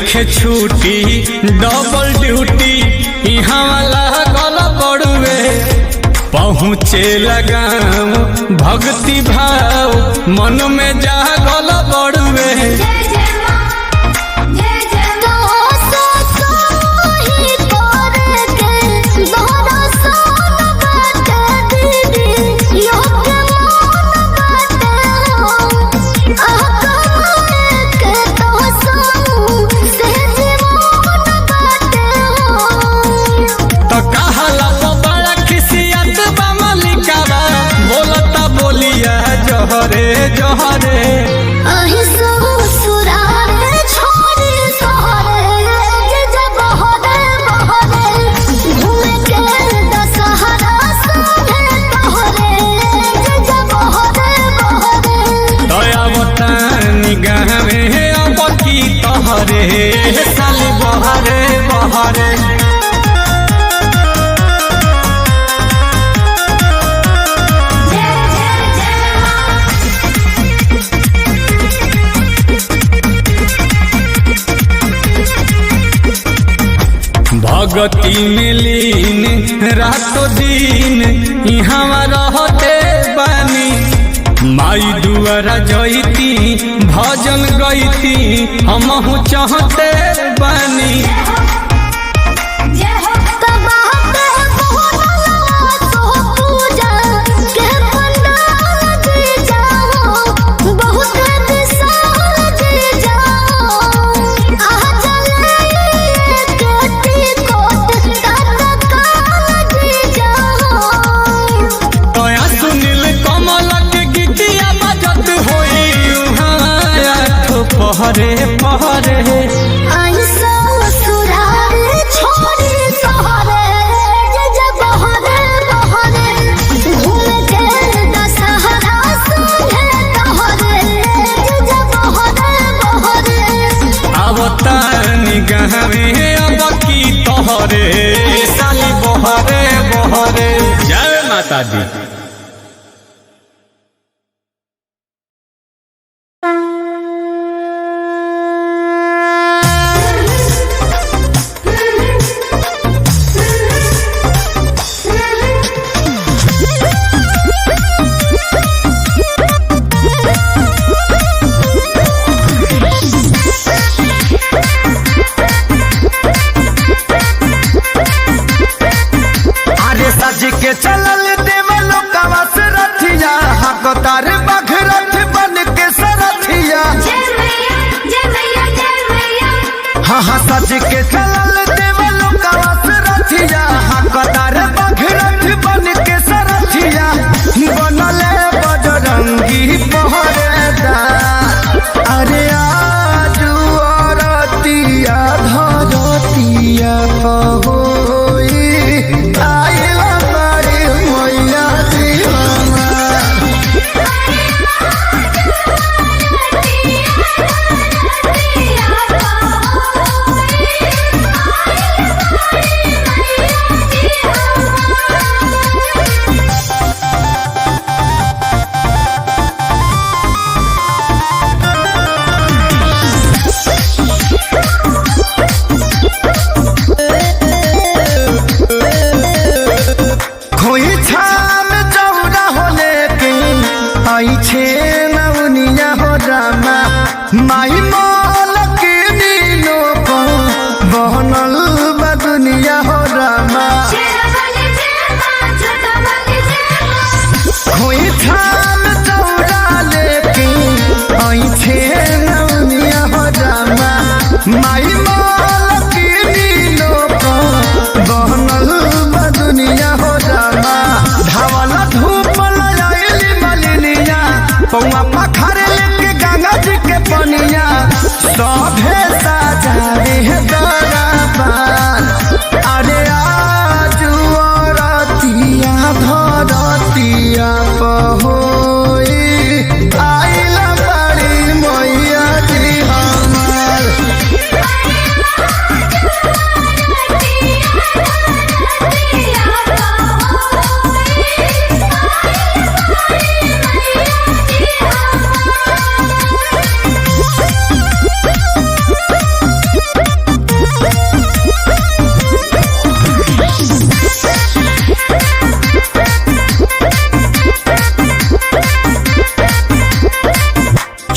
नइखे छूटी double duty यहाँ वाला गल बड़ुए पहुँचे लगाम भक्ति भाव मन में जा गल बड़ुए। जहरे जहरे अहि ससुरारे छोड़ी सहरे जब बहरे बहरे घूमे के दशहरा संगे तोहरे जब बहरे बहरे दया बतानी गावे अब की तोहरे साल बहरे बहरे। भगती में लीन रातों दिन यहाँ रहते बानी माई दुआरा जईती भजन गईती हमहु चाहते बानी। पहरे पहरे अहि ससुरारे छोड़ी सहरे जब बहरे बहरे घूमे के दशहरा संगे तोहरे जब बहरे बहरे। अब तानी गावे अब की तोहरे साली बहरे बहरे। जय माता दी। के चलल देवल कवस रथिया हकतार बघरथ बन के सरथिया हाँ हाँ सज के चलल देवल कवस रथिया हकतार बघरथ बन के सरथिया बनले बजरंगी पहरेदार। अरे आजू औरतिया धरतिया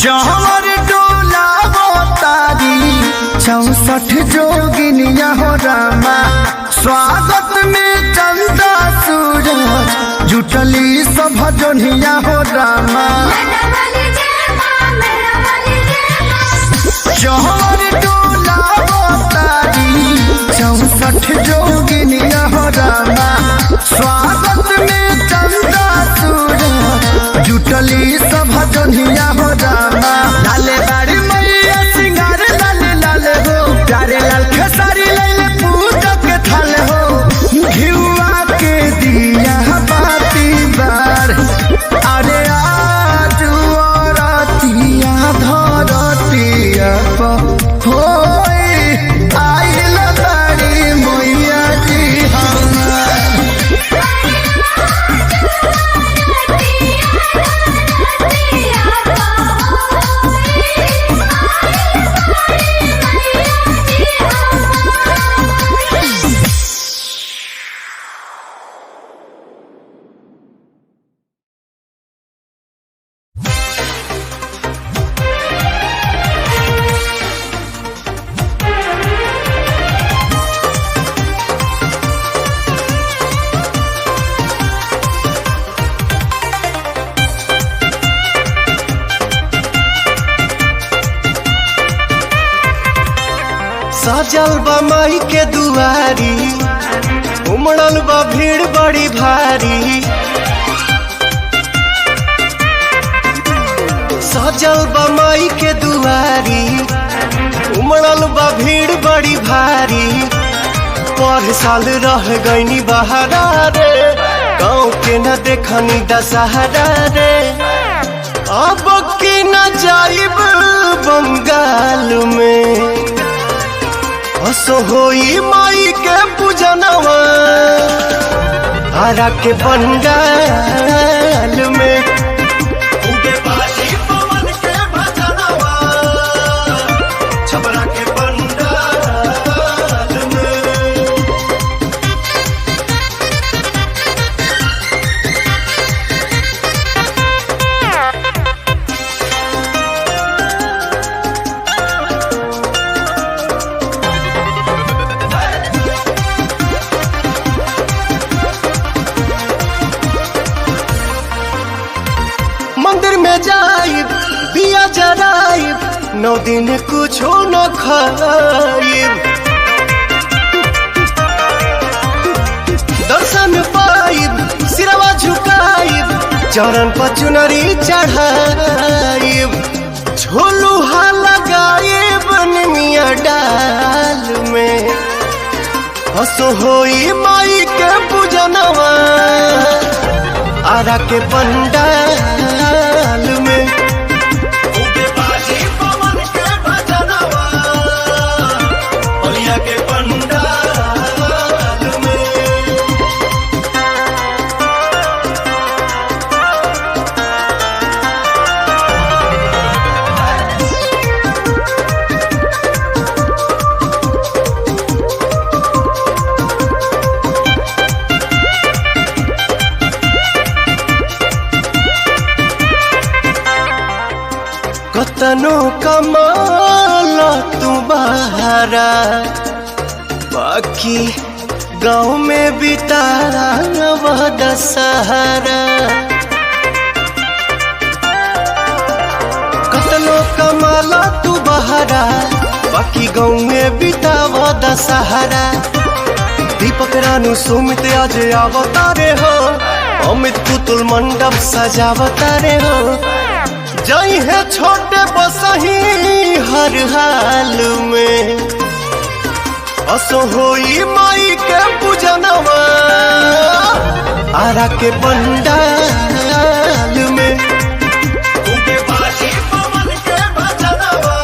चौर डोला तारी 64 जोगिनिया हो रामा स्वागत में चंदा सूरज जुटली सब जोनिया हो रामा चौर डोला तारी 64 जोगिनिया हो रामा स्वागत में चंदा सूरज जुटली सब जोनिया हो रामा लाले बाड़ी मैया सिंगार लाले लाले हो प्यारे लाल खेसारी लाले पूजा के थाल हो घिउआ के दिया बाती बार अरे आज औरतिया धरतिया होई आइल बाड़ी मैया जी हमार सजल बा माई के दुआरी उमड़ल बा भीड़ बड़ी भारी सजल बा माई के दुआरी उमड़ल बा भीड़ बड़ी भारी पर साल रह गईनी बहारा रे गाँव के न देखनी दशहरा रे अब के न जाइब बंगाल में असो होई माई के पूजनवा आरा के बंगाल में उगे बाजी पवन के भजनवा छबरा के पंडाल में मंदिर में जाइब दिया जराइब 9 दिन कुछो न खाइब दर्शन पाइब सिरवा झुकाइब चरण पर चुनरी चढ़ाइब झोलुहा लगाइब निमिया डाल में हसो होई माई के पूजनवा आरा के पंडाल में उगे बाजी पवन के भजनवा बलिया के पंडाल में कतनो कमाल तू बहारा बाकी गाँव में बितारा वह दशहरा कतनो कमाल तू बहारा बाकी गाँव में बिताव दशहरा दीपक रानू सुमित आज अवतारे हो अमित पुतुल मंडप सजावतारे हो जई है छोटे बसही हर हाल में असो होई माई के पूजनवा आरा के पंडाल में उगे बाजी पवन के भजनवा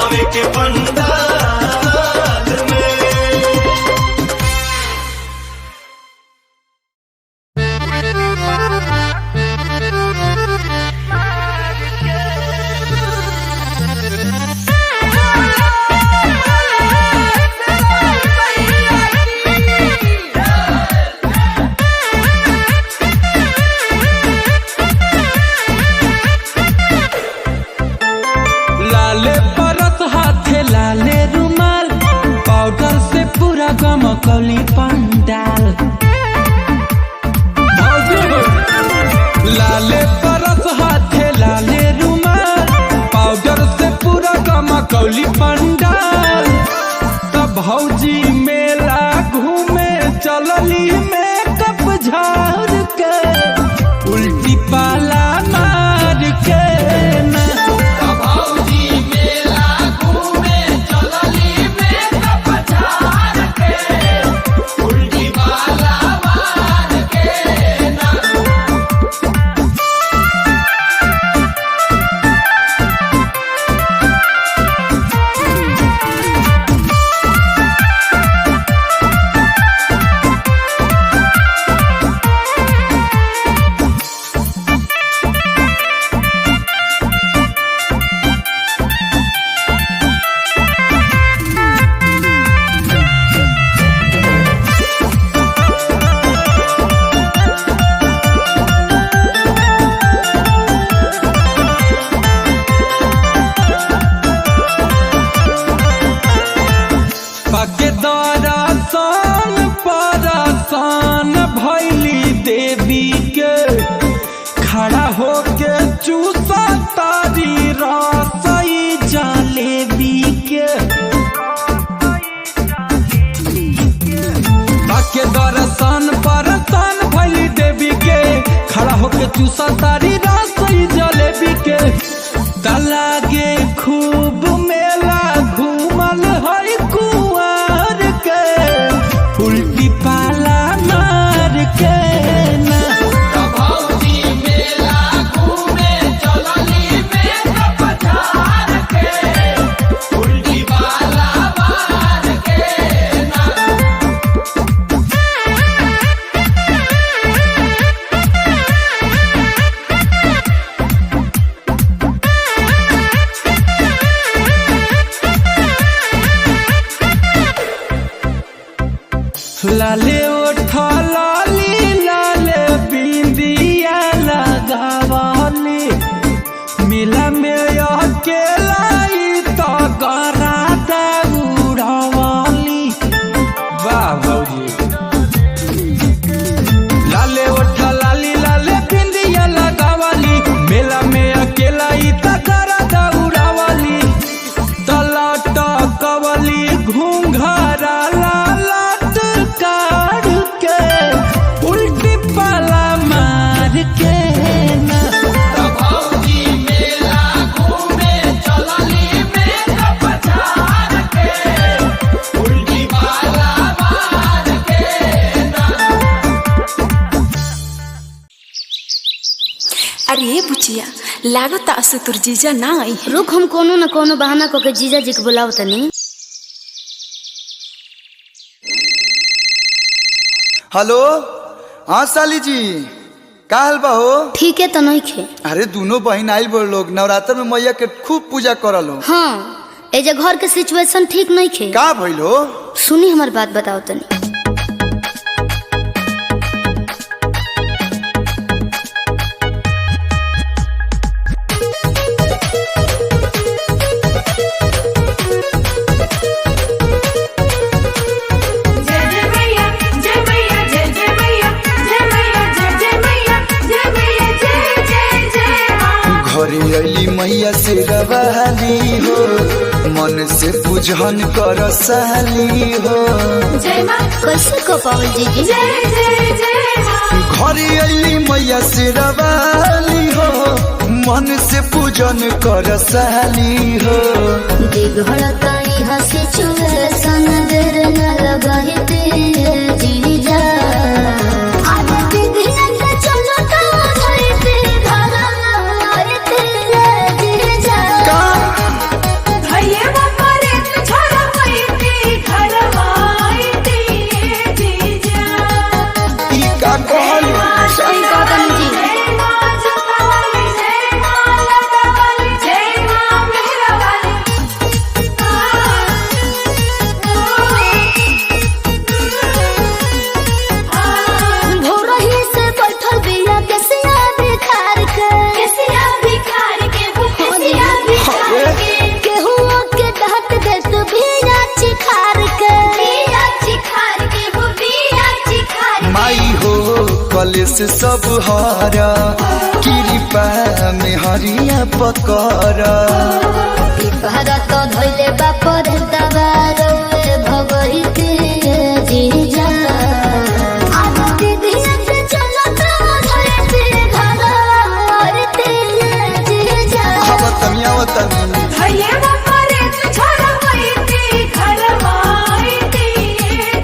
आवे के पंडाल में कौली पंडाल तब भौजी मेला घूमे चलली मेकअप झाड़ के उल्टी पाला मार के ना भौजी मेला घूमे चलली मेकअप झाड़ के उल्टी पाला मार के ना। पके दरसन परसन भैली देवी के खड़ा होके चूसा तारी रसई जलेबी के पके दरसन परसन भैली देवी के खड़ा होके चूसा तारी रसई जलेबी के तलागे खूब मेला घूमल है कुआर के उल्टी पाला मार के ना भौजी मेला घूमे चलली मेकअप झाड़ के उल्टी पाला मार के ना। लाले ओठ लाली लाले बिंदिया लगावली मिला में अकेला तो गरा दौड़ावली वाह भौजी लाले ओठ लाली लाले बिंदिया लगावली मेला में अकेला तो गरा दौड़ावली तलट कवली घूंघरा लालट काढ़ के उल्टी पाला मार के ना भौजी मेला घूमे चलली मेकअप झाड़ के उल्टी पाला मार के ना। अरे बुचिया लागत असु तुर जीजा ना आई है। रुक, हम कोनो न कोनो बहाना को के जीजा जी के बुलाओ तनी। हेलो, हाँ साली जी, का हाल बा हो? ठीक है तो नहीं खे। अरे दोनों बहन आइल बोल लोग नवरात्र में मैया के खूब पूजा करल हो। हाँ, ए जे घर के सिचुएशन ठीक नहीं खे। का भइल हो? सुनी हमार बात बताओ तनी। घरे अली मैया से रवाली हो मन से पूजन कर साली हो। कैसे को पावल जी जी? घरे अली मैया से रवाली हो मन से पूजन कर साली हो। दिघड़ताई हंसी चुए सन देर न लगाई तेरे जीजा। आज दिघिया के चलो तो धरी ते घर आई तेरे जीजा। भैया बापा रे छोड़ा भई के घर आई तेरे जीजा। ई का कहल सही कहा जी। कले से सब हारा कृपा में हरिया पकड़ा विपहरा तो धोइले बापर दबार भगवती जीजा आज दीदी से चलो तो धरते घर औरते जीजा आवतनी भैया बापरे छोड़ा वैती घरवाईती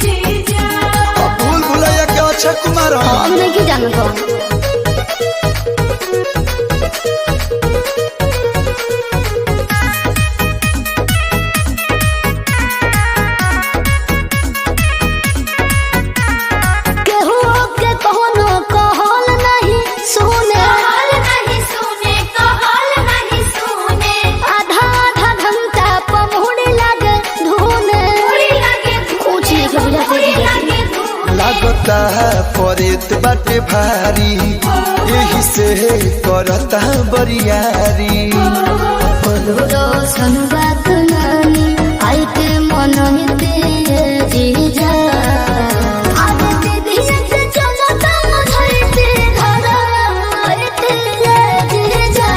जीजा भूल भुलैया के अच्छा कुमार हम नहीं जानत लागता परेत बाटे भारी यही से करता बरियारी बोलो संबात नानी आई के मन हिते जीजा आज दीदी से चलो तो धरते घर औरते जीजा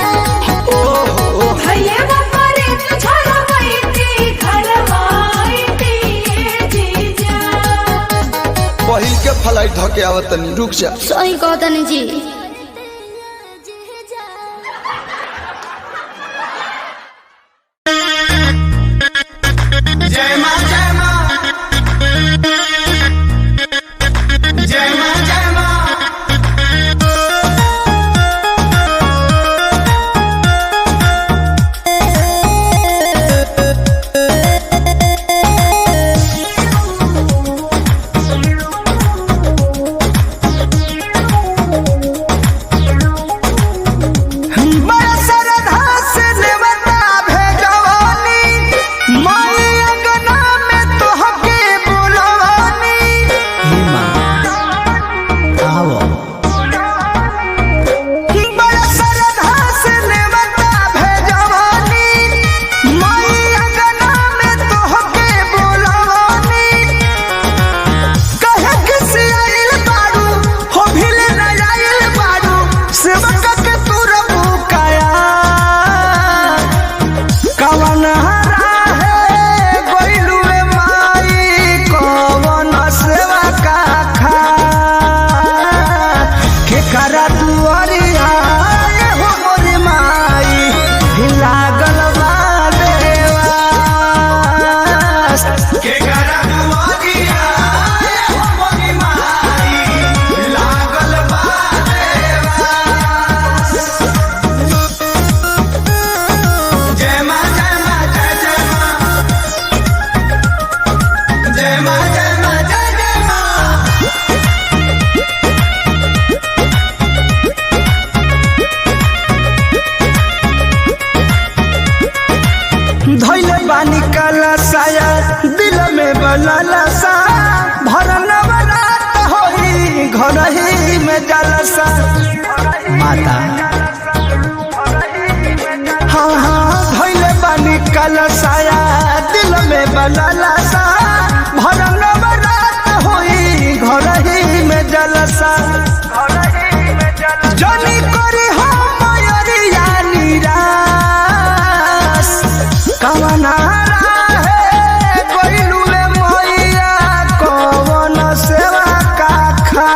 भैया बापरे छोड़ा वैती घरवाईती जीजा पहिल के फ्लाइट धके आवतनी रुक जा सही कहतनी जी जय मां जय मां जय मां जय मां धैले बानी काला साया दिल में बलासा भरन बरात होई घर ही में जलसा माता हाँ हाँ धैले बानी काला साया दिल में बलासा भरन बरात होई घर ही में जलसा जनी करी हम मयरिया निराश कवना है कोइलू में मैया कवन सेवा का खा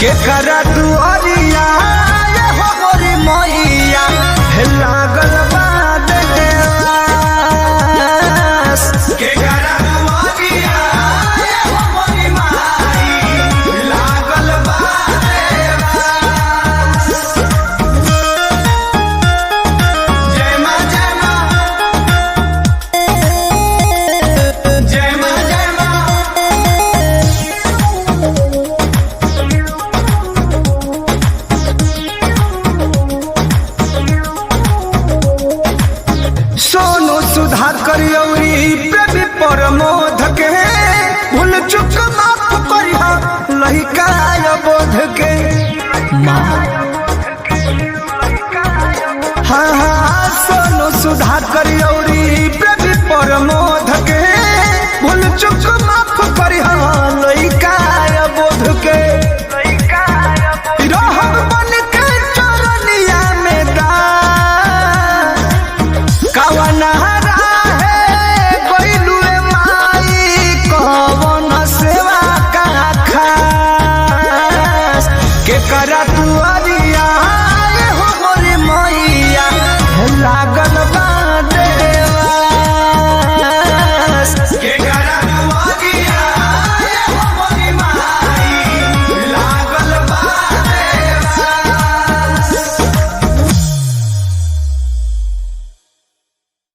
के करा तू